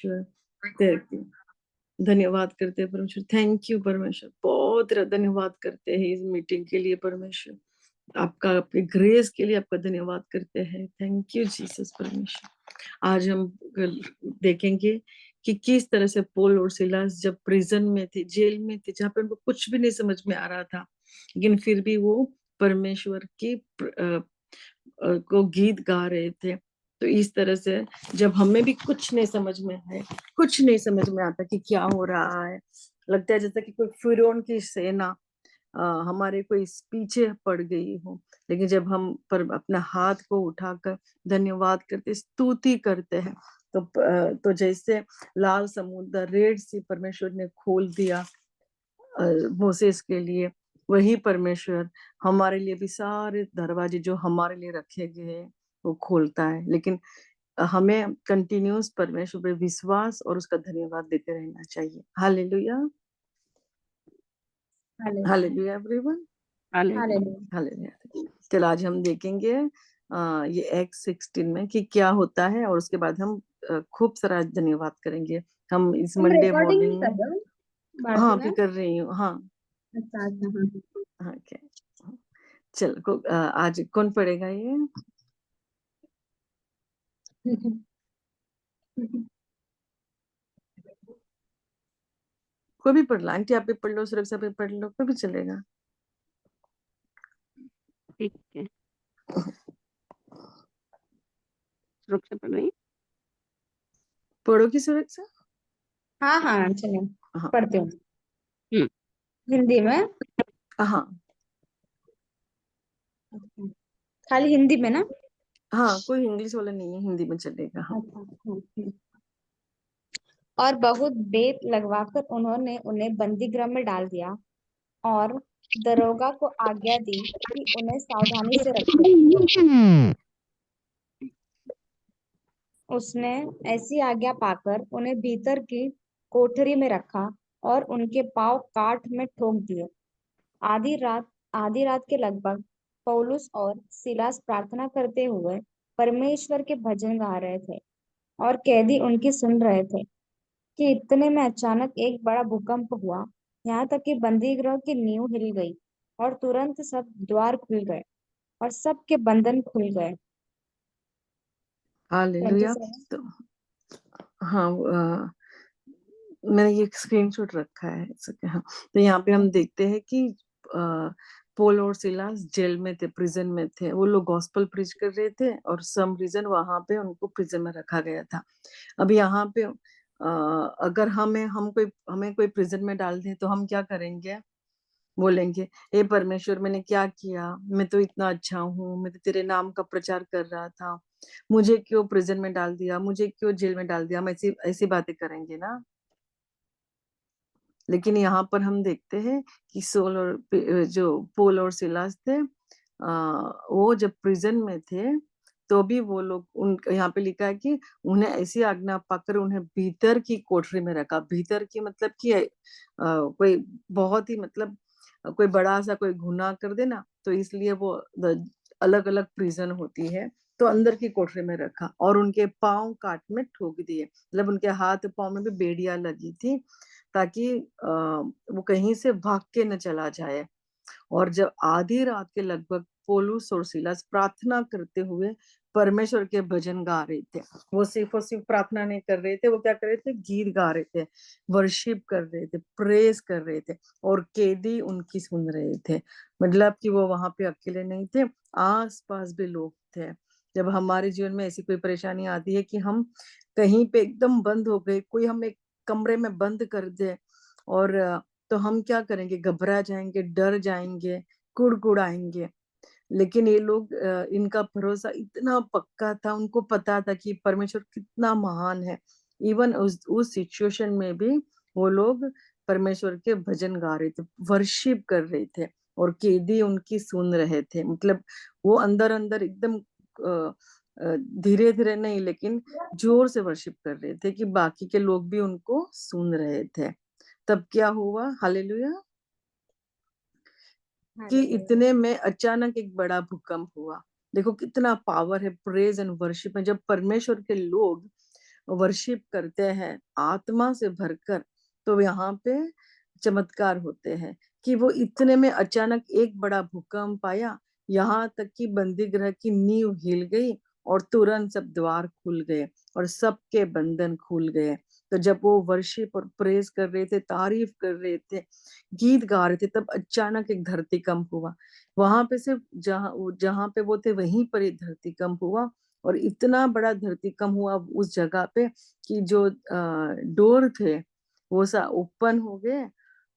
परमेश्वर, तेरे धन्यवाद करते हैं परमेश्वर। थैंक यू परमेश्वर, बहुत धन्यवाद करते हैं इस मीटिंग के लिए परमेश्वर। आपका, आपके ग्रेस के लिए आपका धन्यवाद करते हैं। थैंक यू जीसस परमेश्वर। आज हम कल देखेंगे कि किस तरह से पौल और सिलास जब प्रिजन में थे, जेल में थे, जहाँ पे उनको कुछ भी नहीं समझ में आ रहा था, लेकिन फिर भी वो परमेश्वर की को गीत गा रहे थे। तो इस तरह से जब हमें भी कुछ नहीं समझ में आए, कुछ नहीं समझ में आता कि क्या हो रहा है, लगता है जैसा कि कोई फिरौन की सेना हमारे कोई पीछे पड़ गई हो, लेकिन जब हम पर अपना हाथ को उठाकर धन्यवाद करते, स्तुति करते हैं, तो जैसे लाल समुद्र, रेड सी परमेश्वर ने खोल दिया मोसेस के लिए, वही परमेश्वर हमारे लिए भी सारे दरवाजे जो हमारे लिए रखे गए हैं वो खोलता है। लेकिन हमें कंटिन्यूस परमेश्वर पे विश्वास और उसका धन्यवाद देते रहना चाहिए। Hallelujah, hallelujah everyone, hallelujah. Hallelujah. चल आज हम देखेंगे ये एक्ट 16 में कि क्या होता है, और उसके बाद हम खूब सारा धन्यवाद करेंगे। हम इस तुम मंडे रिकॉर्डिंग नहीं मॉर्निंग, कर रहे हो हाँ भारती अभी मैम? कर रही हूँ, हाँ अच्छा अच्छा, हाँ। हाँ क्या। चल आज कौन पढ़ेगा ये? कोई भी पढ़ लो, आंटी आप भी पढ़ लो, सुरक्षा भी पढ़ लो, कोई भी चलेगा। ठीक है, सुरक्षा पढ़ रही। पढ़ो की सुरक्षा? हाँ हाँ चलो हाँ पढ़ती हूँ हम्म, हिंदी में। हाँ खाली हिंदी में ना? हाँ, कोई इंग्लिश वाला नहीं है, हिंदी में चलेगा। हाँ अच्छा और बहुत बेत लगवाकर उन्होंने उन्हें बंदीगृह में डाल दिया और दरोगा को आज्ञा दी कि उन्हें सावधानी से रखे। उसने ऐसी आज्ञा पाकर उन्हें भीतर की कोठरी में रखा और उनके पांव काठ में ठोक दिए। आधी रात आधी रात के लगभग पौलुस और सिलास प्रार्थना करते हुए परमेश्वर के भजन गा रहे थे और कैदी उनकी सुन रहे थे कि इतने में अचानक एक बड़ा भूकंप हुआ, यहाँ तक कि बंदीगृह की नींव हिल गई और तुरंत सब द्वार खुल गए और सबके बंधन खुल गए। हालेलुया। 27। तो हाँ मैंने ये स्क्रीनशॉट रखा है इसका। हाँ, तो यहाँ पे हम देखते हैं कि पौल और सिलास जेल में थे, प्रिजन में थे। वो लोग गॉस्पेल प्रीच कर रहे थे और सम रीजन वहां पे उनको प्रिजन में रखा गया था। अब यहाँ पे अगर हमें कोई प्रिजन में डाल दे तो हम क्या करेंगे? बोलेंगे, हे परमेश्वर मैंने क्या किया, मैं तो इतना अच्छा हूँ, मैं तो तेरे नाम का प्रचार कर रहा था, मुझे क्यों प्रिजन में डाल दिया, मुझे क्यों जेल में डाल दिया, हम ऐसी ऐसी बातें करेंगे ना। लेकिन यहाँ पर हम देखते हैं कि सोल और जो पौल और सिलास थे, वो जब प्रिजन में थे तो भी वो लोग, उन यहाँ पे लिखा है कि उन्हें ऐसी आज्ञा पाकर उन्हें भीतर की कोठरी में रखा। भीतर की मतलब कि कोई बहुत ही मतलब कोई बड़ा सा कोई गुनाह कर दे ना, तो इसलिए वो अलग अलग प्रिजन होती है, तो अंदर की कोठरी में रखा और उनके पांव काट में ठोक दिए। मतलब उनके हाथ पांव में भी बेड़ियां लगी थी ताकि वो कहीं से भाग के न चला जाए। और जब आधी रात के लगभग पौलुस और सिलास प्रार्थना करते हुए परमेश्वर के भजन गा रहे थे, वो सिर्फ और सिर्फ प्रार्थना नहीं कर रहे थे, वो क्या कर रहे थे? गीत गा रहे थे, वर्शिप कर रहे थे, प्रेज कर रहे थे, और कैदी उनकी सुन रहे थे। मतलब कि वो वहां पे अकेले नहीं थे, आस पास भी लोग थे। जब हमारे जीवन में ऐसी कोई परेशानी आती है कि हम कहीं पे एकदम बंद हो गए, कोई हम एक कमरे में बंद कर दे, और तो हम क्या करेंगे? घबरा जाएंगे, डर जाएंगे, कुड़कुड़ाएंगे। लेकिन ये लोग, इनका भरोसा इतना पक्का था, उनको पता था कि परमेश्वर कितना महान है। इवन उस सिचुएशन में भी वो लोग परमेश्वर के भजन गा रहे थे, वर्शिप कर रहे थे, और कैदी उनकी सुन रहे थे। मतलब वो अंदर अंदर एकदम धीरे धीरे नहीं, लेकिन जोर से वर्शिप कर रहे थे कि बाकी के लोग भी उनको सुन रहे थे। तब क्या हुआ? हालेलुया। कि इतने में अचानक एक बड़ा भूकंप हुआ। देखो कितना पावर है प्रेज एंड वर्शिप में, जब परमेश्वर के लोग वर्शिप करते हैं आत्मा से भरकर, तो यहाँ पे चमत्कार होते हैं कि वो इतने में अचानक एक बड़ा भूकंप आया, यहाँ तक कि बंदी गृह की नींव हिल गई और तुरंत सब द्वार खुल गए और सबके बंधन खुल गए। तो जब वो वर्शिप और प्रेज कर रहे थे, तारीफ कर रहे थे, गीत गा रहे थे, तब अचानक एक धरतीकंप हुआ। वहां पे सिर्फ जहां पे वो थे वहीं पर ही धरतीकंप हुआ, और इतना बड़ा धरतीकंप हुआ उस जगह पे कि जो डोर थे वो सा ओपन हो गए,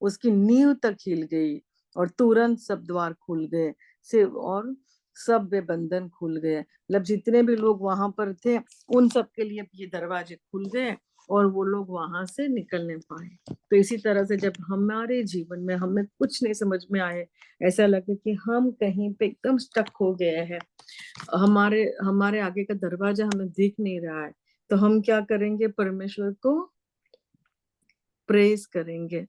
उसकी नींव तक हिल गई और तुरंत सब द्वार खुल गए से, और सब वे बंधन खुल गए। मतलब जितने भी लोग वहां पर थे उन सब के लिए ये दरवाजे खुल गए और वो लोग वहां से निकलने पाए। तो इसी तरह से जब हमारे जीवन में हमें कुछ नहीं समझ में आए, ऐसा लगे कि हम कहीं पे एकदम स्टक हो गए हैं, हमारे हमारे आगे का दरवाजा हमें दिख नहीं रहा है, तो हम क्या करेंगे? परमेश्वर को प्रेज करेंगे,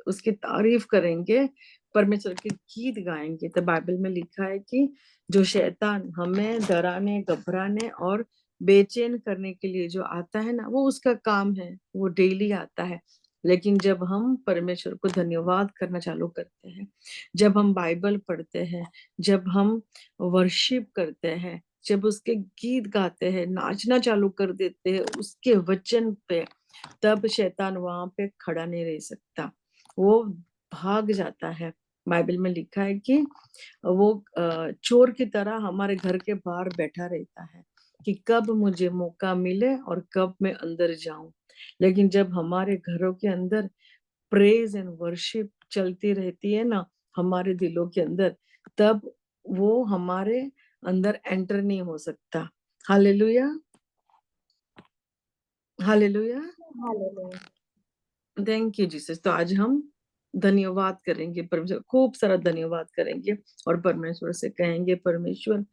उसकी तारीफ करेंगे, परमेश्वर के गीत गाएंगे। तो बाइबल में लिखा है कि जो शैतान हमें डराने, घबराने और बेचैन करने के लिए जो आता है ना, वो उसका काम है, वो डेली आता है। लेकिन जब हम परमेश्वर को धन्यवाद करना चालू करते हैं, जब हम बाइबल पढ़ते हैं, जब हम वर्शिप करते हैं, जब उसके गीत गाते हैं, नाचना चालू कर देते हैं उसके वचन पे, तब शैतान वहां पे खड़ा नहीं रह सकता, वो भाग जाता है। बाइबल में लिखा है कि वो चोर की तरह हमारे घर के बाहर बैठा रहता है कि कब मुझे मौका मिले और कब मैं अंदर जाऊं। लेकिन जब हमारे घरों के अंदर प्रेज एंड वर्शिप चलती रहती है ना, हमारे दिलों के अंदर, तब वो हमारे अंदर एंटर नहीं हो सकता। Hallelujah, hallelujah, hallelujah. Thank you Jesus. तो आज हम धन्यवाद करेंगे परमेश्वर, खूब सारा धन्यवाद करेंगे और परमेश्वर से कहेंगे, परमेश्वर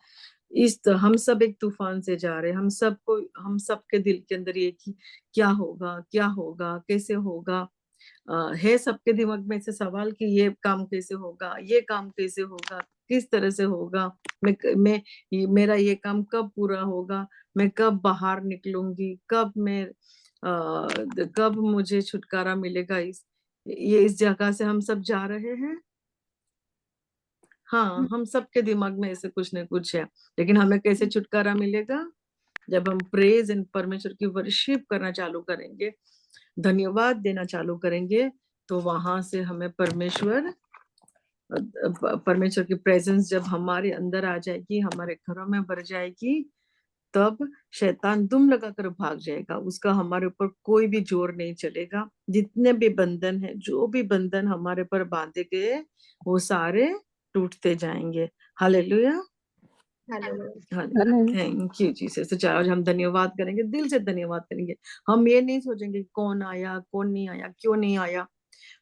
हम सब एक तूफान से जा रहे हैं, हम सबके दिल के अंदर ये कि क्या होगा, क्या होगा, कैसे होगा, है सबके दिमाग में ऐसे सवाल कि ये काम कैसे होगा, ये काम कैसे होगा, किस तरह से होगा, मेरा ये काम कब पूरा होगा, मैं कब बाहर निकलूंगी, कब मुझे छुटकारा मिलेगा, इस जगह से हम सब जा रहे हैं। हाँ, हम सबके दिमाग में ऐसे कुछ न कुछ है, लेकिन हमें कैसे छुटकारा मिलेगा? जब हम प्रेज एंड परमेश्वर की वर्शिप करना चालू करेंगे, धन्यवाद देना चालू करेंगे, तो वहां से हमें परमेश्वर की प्रेजेंस जब हमारे अंदर आ जाएगी, हमारे घरों में भर जाएगी, तब शैतान दुम लगाकर भाग जाएगा, उसका हमारे ऊपर कोई भी जोर नहीं चलेगा। जितने भी बंधन है, जो भी बंधन हमारे पर बांधे गए, वो सारे टूटते जाएंगे। Hallelujah, hallelujah. Thank you Jesus. तो चलो आज हम धन्यवाद करेंगे, दिल से धन्यवाद करेंगे। हम ये नहीं सोचेंगे कौन आया, कौन नहीं आया, क्यों नहीं आया।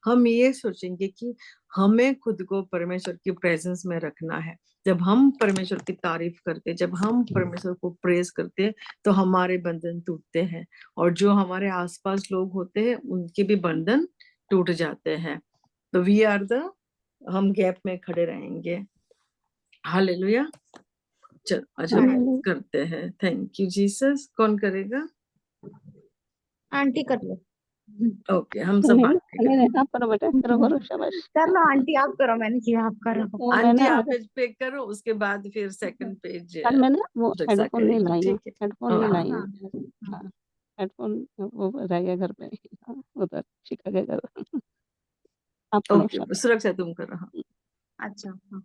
हम ये सोचेंगे कि हमें खुद को परमेश्वर की प्रेजेंस में रखना है। जब हम परमेश्वर की तारीफ करते, जब हम परमेश्वर को प्रेज करते, तो हमारे बंधन टूटते हैं, और जो हमारे आसपास लोग होते हैं उनके भी बंधन टूट जाते हैं। तो हम गैप में खड़े रहेंगे। हालेलुया। चल आज हम करते हैं। Thank you Jesus. कौन करेगा? आंटी कर लो। ओके, हम सब बात करेंगे। आप करो बेटा, करो शाबाश। कर लो आंटी, आप करो, मैंने किया, आप करो। आंटी आप पेज पे करो, उसके बाद फिर सेकंड पेज कल मैंने वो रक्षा हेडफोन नहीं करेगी, लाई हूँ, ठीक है? हेडफोन नहीं लाई हाँ, हूँ। हाँ, हेडफोन वो रह गया घर पे, हाँ, उधर शिका के घर। आप पढ़ो ओके, शाबाश। सुरक्षा तुम करो। हाँ। अच्छा, हाँ।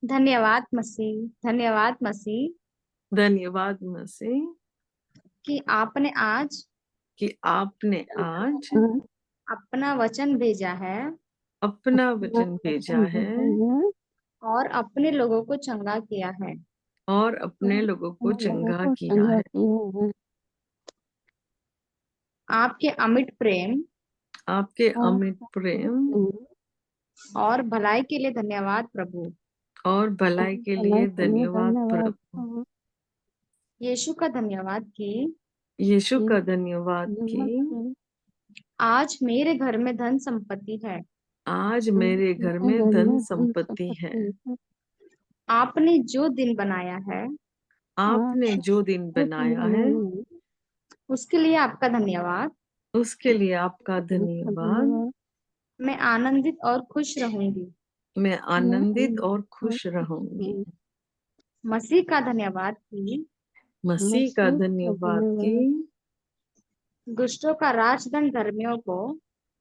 धन्यवाद मसीह, धन्यवाद मसीह धन्यवाद मसीह कि आपने आज कि आपने आज अपना वचन भेजा है अपना वचन भेजा है और अपने लोगों को चंगा किया है। और अपने लोगों को चंगा किया है। आपके अमिट प्रेम आपके अमित प्रेम और भलाई के लिए धन्यवाद प्रभु। और भलाई के लिए धन्यवाद प्रभु। यीशु का धन्यवाद कि यीशु का धन्यवाद कि आज मेरे घर में धन संपत्ति है। आज मेरे घर में धन संपत्ति है। आपने जो दिन बनाया है आपने जो दिन बनाया है उसके लिए आपका धन्यवाद। उसके लिए आपका धन्यवाद। मैं आनंदित और खुश रहूंगी। मैं आनंदित और खुश रहूंगी। मसीह का धन्यवाद कि मसीह का धन्यवाद कि दुष्टों का राजदंड धर्मियों को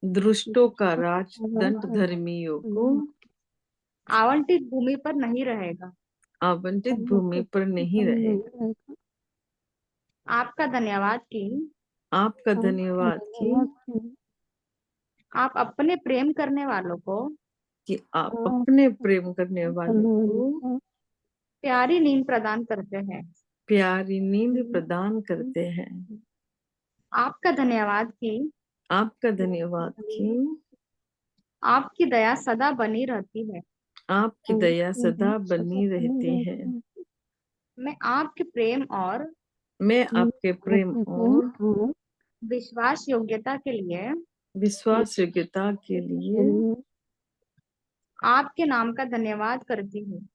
दुष्टों का राजदंड धर्मियों को आवंटित भूमि पर नहीं रहेगा। आवंटित भूमि पर नहीं रहेगा। आपका धन्यवाद कि आपका धन्यवाद आप अपने प्रेम करने वालों को कि आप अपने प्रेम करने वालों को प्यारी नींद प्रदान करते हैं। प्यारी नींद प्रदान करते हैं। आपका धन्यवाद कि आपका धन्यवाद कि आपकी दया सदा बनी रहती है। आपकी दया सदा बनी रहती है। मैं आपके प्रेम और मैं आपके प्रेम और विश्वास योग्यता के लिए विश्वास योग्यता के लिए आपके नाम का धन्यवाद करती हूँ।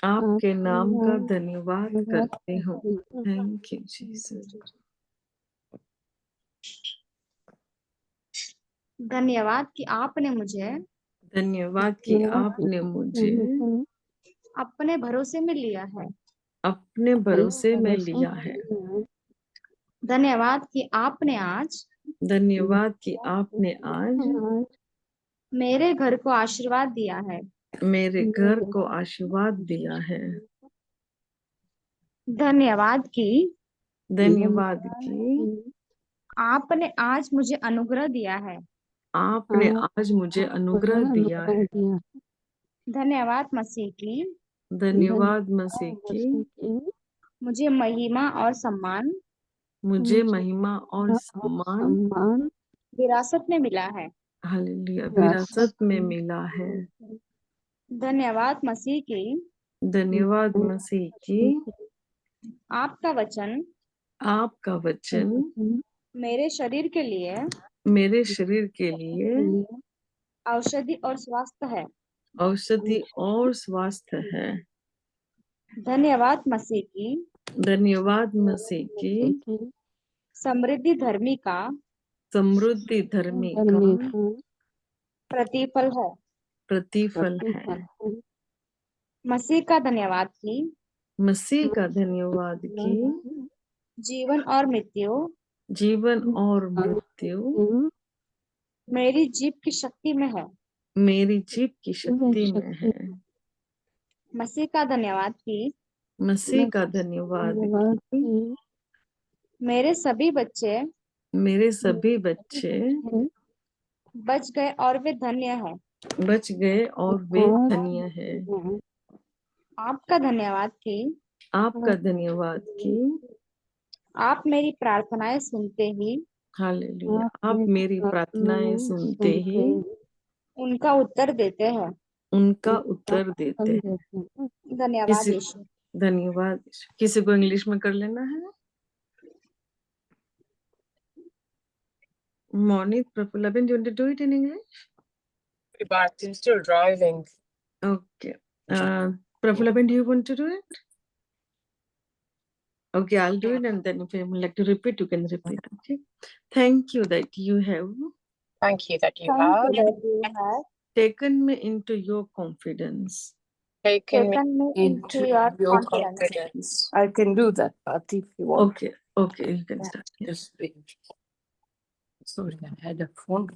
आपके नाम का धन्यवाद करती हूँ। Thank you Jesus. धन्यवाद कि आपने मुझे धन्यवाद कि आपने मुझे अपने भरोसे में लिया है। अपने भरोसे में लिया है। धन्यवाद कि आपने आज धन्यवाद कि आपने आज मेरे घर को आशीर्वाद दिया है। मेरे घर को आशीर्वाद दिया है। धन्यवाद कि धन्यवाद कि आपने आज मुझे अनुग्रह दिया है। आपने आज मुझे अनुग्रह दिया है। धन्यवाद मसीह की धन्यवाद मसीह की मुझे महिमा और सम्मान मुझे महिमा और सम्मान विरासत में मिला है। हालेलुया विरासत में मिला है। धन्यवाद मसीह की धन्यवाद मसीह की आपका वचन आपका वचन मेरे शरीर के लिए मेरे शरीर के लिए औषधि और स्वास्थ्य है। औषधि और स्वास्थ्य है। धन्यवाद मसीह की धन्यवाद मसीह की समृद्धि धर्मी का समृद्धि धर्मी का प्रतिफल है। प्रतिफल है। मसीह का धन्यवाद की मसीह का धन्यवाद की जीवन और मृत्यु जीवन और मृत्यु मेरी जीभ की शक्ति में है। मेरी जीभ की शक्ति में है। मसीह का धन्यवाद की मसीह का धन्यवाद की मेरे सभी बच्चे मेरे सभी बच्चे बच गए और वे धन्य हैं। बच गए और वे धन्य है। आपका धन्यवाद कि आपका धन्यवाद कि आप मेरी प्रार्थनाएं सुनते ही हालेलुया आप मेरी प्रार्थनाएं सुनते ही उनका उत्तर देते हैं। उनका उत्तर देते हैं। धन्यवाद किसी यीशु। धन्यवाद। किसी को इंग्लिश में कर लेना है। Morning, Prafula, do you want to do it in English? But I'm still driving. Okay. Prafula, do you want to do it? Okay, I'll do it, and then if you would like to repeat, you can repeat. Okay. Thank you that you have Thank you that you Thank have you that you have taken me into your confidence. taken me taken me into your confidence. I can do that, Pati, if you want. Okay, okay, you can start. Yeah. Just wait. Sorry, I had a phone.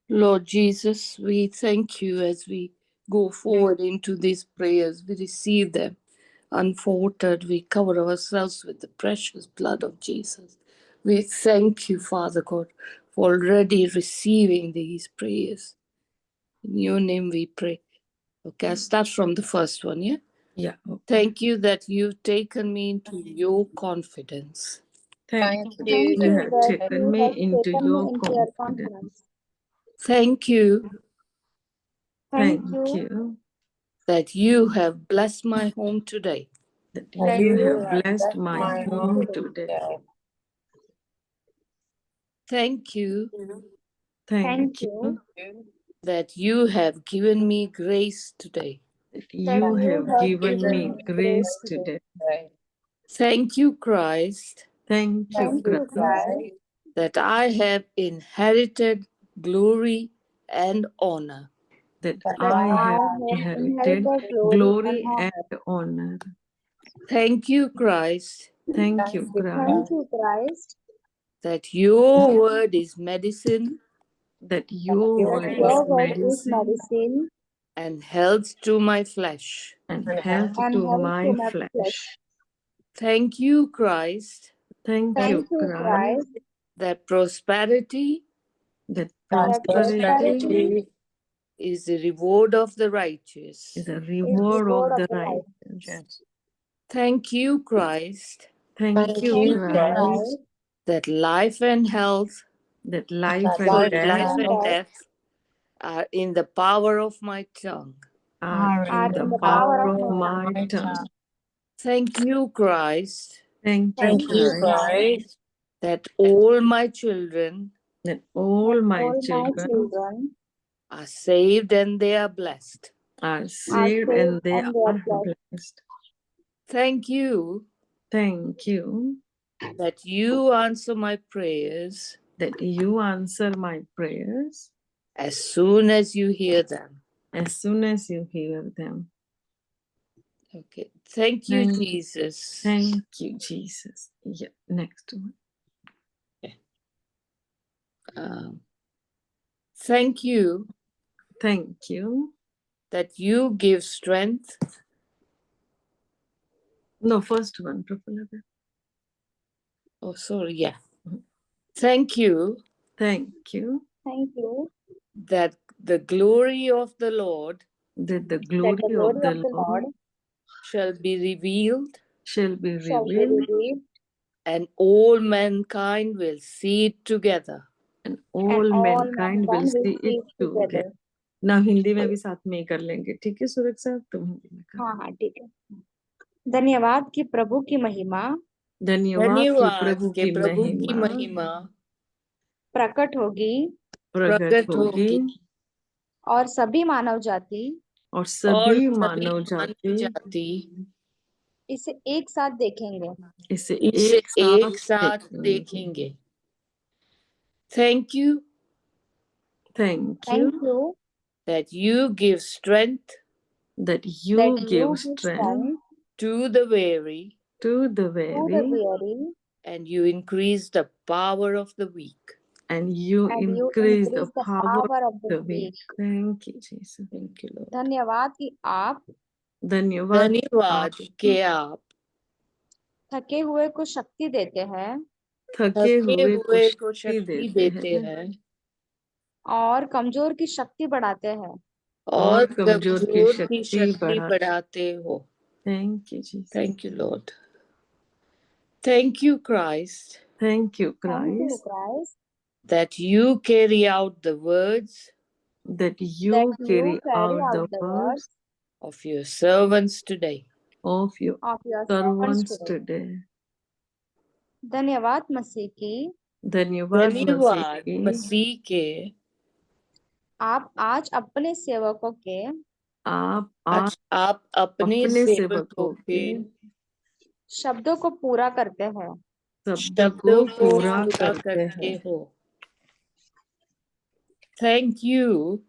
Lord Jesus, we thank you as we go forward into these prayers. We receive them unfaltered. We cover ourselves with the precious blood of Jesus. We thank you, Father God, for already receiving these prayers. In your name we pray. Okay, I'll start from the first one, yeah? Yeah. Okay. Thank you that you've taken me into your confidence. Thank you. you You that have that taken you me have into taken your me into your confidence. Thank you Thank Thank you you that you have blessed my home today. that that you you have have blessed blessed my my home home today. today. Thank you Thank Thank you you that you have given me grace today. that that you you have have given given me me grace grace today. today. Thank you, Christ, Thank you, Thank you, Christ, Christ, that I have inherited glory and honor. that that I I have have inherited inherited glory and glory honor. and honor. Thank you, Christ, Thank you, Thank Christ, you, Christ, that your word is medicine that your that word is your word is medicine medicine and health to my flesh. and health and to health to my my flesh. flesh. Thank you, Christ, Thank Thank you, you, Christ, Christ, that prosperity that that prosperity prosperity is the reward of the righteous. is a is the reward word of of the the right. righteous. Thank you, Christ, Thank you, Thank you, Christ, Christ, that life and health, that life that and life death life and and death death are in the power of my tongue. are are in the in the power power of of my my tongue. tongue. Thank you, Christ, Thank you, Thank you, Christ, Christ, that all my children that that all my all my children children are saved and they are blessed. are are saved saved and they and they are are blessed. blessed. Thank you Thank you that you answer my prayers that you answer my prayers as soon as you hear them. as soon as you hear them. Okay. Thank you, Thank, Jesus. thank you, Jesus. Yeah, next one. Thank you Thank you. that you give strength. No, first one, Prafula. Oh, sorry. Yeah. Thank you Thank you Thank you that the glory of the Lord that the that glory the glory of the of the Lord Lord shall be revealed, shall be shall be revealed, revealed, and all mankind will see it together. and and all all mankind will mankind will see see it it together. together. ना हिंदी में भी साथ में ही कर लेंगे, ठीक है सूरज साहब, तुम हिंदी में कर। हाँ हाँ ठीक है। धन्यवाद कि प्रभु की महिमा धन्यवाद कि धन्यवाद प्रभु के की प्रभु की महिमा महिमा प्रकट होगी प्रकट प्रकट होगी होगी और सभी मानव जाति और और सभी सभी मानव मानव जाति जाति इसे एक साथ देखेंगे। इसे इसे एक एक साथ साथ देखेंगे। देखेंगे। Thank you Thank Thank you you that you give strength that that you you give give strength strength to the weary to the to the weary weary and you increase the power of the weak. and you and you increase the increase the power power of of the the weak. weak. Thank you, Jesus. Thank you, Lord. धन्यवाद कि आप धन्यवाद धन्यवाद कि आप थके हुए को शक्ति देते हैं थके हुए को शक्ति देते हैं और कमजोर की शक्ति बढ़ाते हैं। और कमजोर की शक्ति बढ़ाते हो। Thank you, Jesus. Thank you, Lord. Thank you, Christ, Thank you, Thank you, Christ, Christ, that you carry out the words that that you you carry carry out the out the words words of your servants today. of your of your servants servants today. today. धन्यवाद मसीह की धन्यवाद धन्यवाद मसीह मसीह के आप आज अपने सेवकों के आप आज आप अपने अपने सेवकों सेवकों के के शब्दों को पूरा करते हैं। शब्द को शब्दों को पूरा पूरा करते करते हैं। हो। Thank you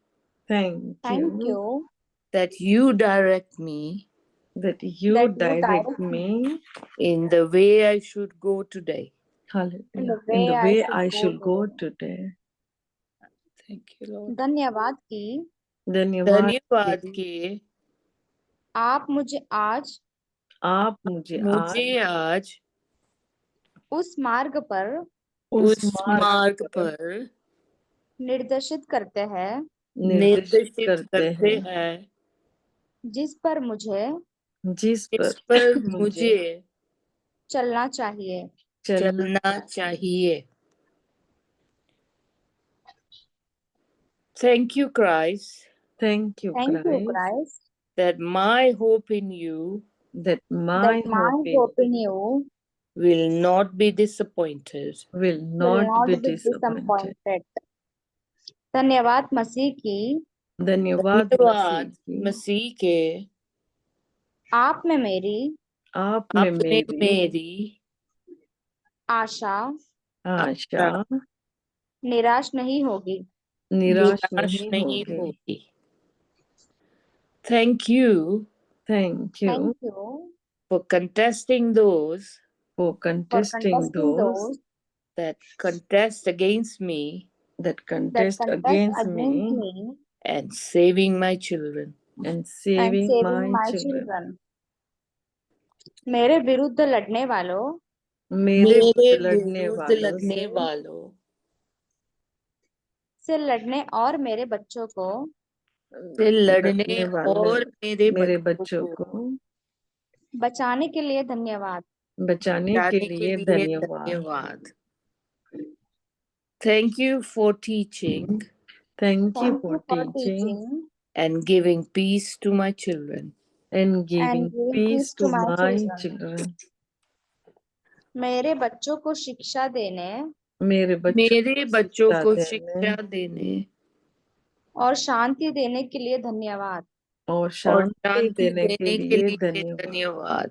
Thank Thank you you that you direct me that you that you direct direct me me in the way I should go today. in hallelujah, the in the way should I go should go today. today. Thank you, Lord. धन्यवाद कि धन्यवाद धन्यवाद कि कि आप मुझे आज आप मुझे आज उस मार्ग पर उस मार्ग मार्ग पर निर्देशित करते हैं निर्देशित करते हैं जिस पर मुझे जिस इस पर पर मुझे मुझे चलना चाहिए। चलना चाहिए। Thank you, Christ, Thank you, Thank you, Christ, Christ, that my hope in you that that my my hope hope in you will not be disappointed. will will not not be be disappointed. disappointed. धन्यवाद मसीह की धन्यवाद धन्यवाद मसीह की, मसीह के आप में मेरी आप में आपने मेरी मेरी आशा आशा निराश नहीं होगी। निराश निराश नहीं नहीं होगी। होगी। Thank you thank you thank you for contesting those for for contesting contesting those those that contest against me that that contest contest against against me me and saving my children. and and saving saving my my children. Children. मेरे विरुद्ध लड़ने वालों मेरे मेरे लड़ने विरुद्ध वालों लड़ने से वालों से लड़ने और मेरे बच्चों को से लड़ने लड़ने वाले और मेरे मेरे बच्चों बच्चों को को बचाने के लिए धन्यवाद। बचाने के बचाने के लिए लिए धन्यवाद। धन्यवाद। Thank you for teaching thank you thank for you for teaching teaching and giving peace to my children. And and giving giving peace peace to to my my children. Children. मेरे बच्चों को शिक्षा देने मेरे बच्चों मेरे को बच्चों शिक्षा को देने शिक्षा देने और शांति देने के लिए धन्यवाद। और और शांति शांति देने के देने के लिए लिए धन्यवाद। धन्यवाद।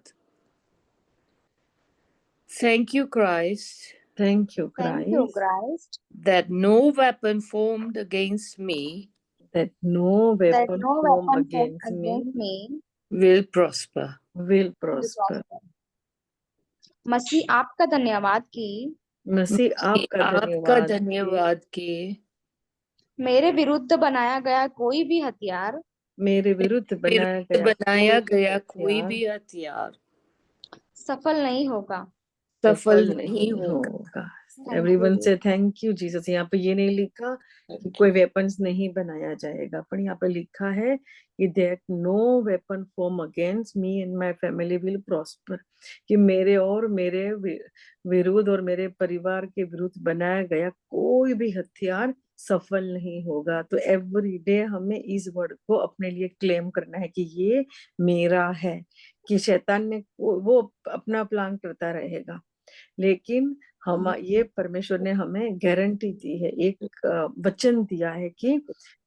Thank you, Christ, thank you thank you Christ Christ that no weapon formed against me that no that weapon no form weapon against against me me will prosper. Will prosper. मसीह आपका धन्यवाद कि मसीह आपका आपका धन्यवाद कि धन्यवाद कि मेरे विरुद्ध बनाया गया कोई भी हथियार मेरे विरुद्ध बनाया विरुद्ध गया बनाया कोई गया कोई हथियार भी हथियार सफल नहीं होगा। सफल सफल नहीं नहीं होगा। होगा। Thank everyone you. से थैंक यू जीसस। यहाँ पे ये नहीं लिखा कि कोई वेपन्स नहीं बनाया जाएगा, पर यहाँ पे लिखा है कि that no weapon form against me and my family will prosper, कि मेरे और मेरे विरुद्ध और मेरे परिवार के विरुद्ध बनाया गया कोई भी हथियार सफल नहीं होगा। तो एवरी डे हमें इस वर्ड को अपने लिए क्लेम करना है कि ये मेरा है, कि शैतान ने वो अपना प्लान करता रहेगा, लेकिन हम ये परमेश्वर ने हमें गारंटी दी है, एक वचन दिया है कि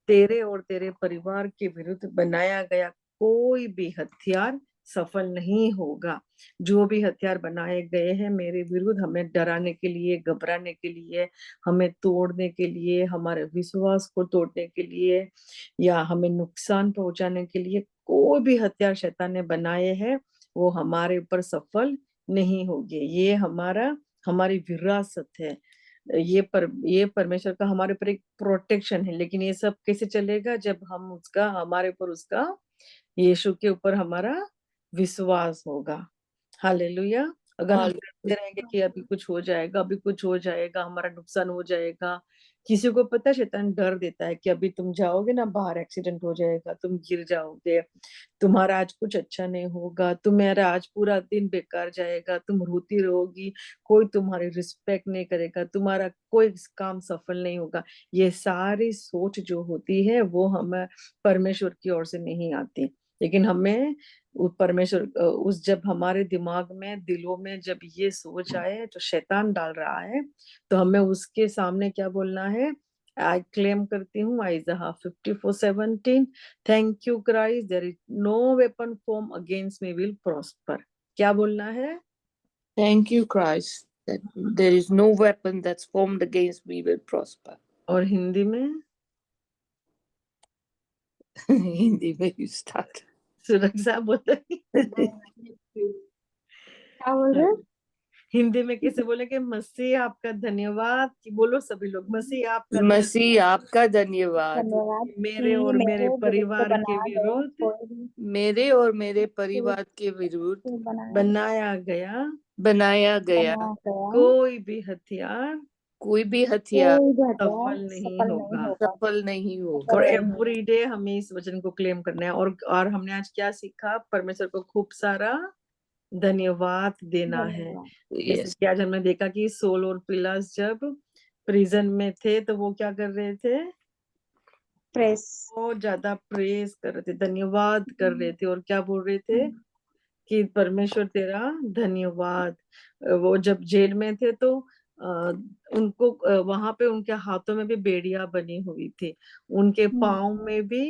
तेरे और तेरे परिवार के विरुद्ध बनाया गया कोई भी हथियार सफल नहीं होगा। जो भी हथियार बनाए गए हैं मेरे विरुद्ध, हमें डराने के लिए, घबराने के लिए, हमें तोड़ने के लिए, हमारे विश्वास को तोड़ने के लिए, या हमें नुकसान पहुंचाने के लिए कोई भी हथियार शैतान ने बनाए हैं, वो हमारे ऊपर सफल नहीं होंगे। ये हमारी विरासत है। ये परमेश्वर का हमारे ऊपर एक प्रोटेक्शन है। लेकिन ये सब कैसे चलेगा? जब हम हमारे ऊपर उसका, यीशु के ऊपर हमारा विश्वास होगा। हालेलुया। अगर हम डरते रहेंगे कि अभी कुछ हो जाएगा, अभी कुछ हो जाएगा, हमारा नुकसान हो जाएगा। किसी को पता है शैतान डर देता है कि अभी तुम जाओगे ना बाहर, एक्सीडेंट हो जाएगा, तुम गिर जाओगे, तुम्हारा आज कुछ अच्छा नहीं होगा, तुम्हारा आज पूरा दिन बेकार जाएगा, तुम रोती रहोगी, कोई तुम्हारी रिस्पेक्ट नहीं करेगा, तुम्हारा कोई काम सफल नहीं होगा। ये सारी सोच जो होती है वो हमें परमेश्वर की ओर से नहीं आती। लेकिन हमें परमेश्वर उस जब हमारे दिमाग में, दिलों में जब ये सोच आए जो शैतान डाल रहा है, तो हमें उसके सामने क्या बोलना है? आई क्लेम करती हूँ Isaiah 54:17, thank you Christ, there is no weapon form against me will prosper. क्या बोलना है? Thank you, Christ, that there is no weapon that's formed against me will prosper. और हिंदी में? हिंदी में you start. सुरक्षा बोले। क्या बोल रहे हैं? हिंदी में कैसे बोलेंगे? मसीह आपका धन्यवाद, कि बोलो सभी लोग, मसीह आपका मसीह आपका धन्यवाद धन्यवाद मेरे कि और मेरे विरुद्ध परिवार के बनाया गया विरुद्ध कोई भी मेरे और मेरे परिवार के विरुद्ध बनाया गया बनाया गया कोई भी हथियार कोई भी हथियार सफल नहीं होगा। सफल नहीं होगा। और एवरी डे हमें इस वचन को क्लेम करना है। और हमने आज क्या सीखा? परमेश्वर को खूब सारा धन्यवाद देना है। जैसे कि आज हमने देखा कि सोल और पिलास जब प्रिजन में थे तो वो क्या कर रहे थे? बहुत ज्यादा प्रेज कर रहे थे, धन्यवाद कर रहे थे। और क्या बोल रहे थे? कि परमेश्वर तेरा धन्यवाद। वो जब जेल में थे तो उनको वहां पे उनके हाथों में भी बेड़ियां बनी हुई थी, उनके पाँव में भी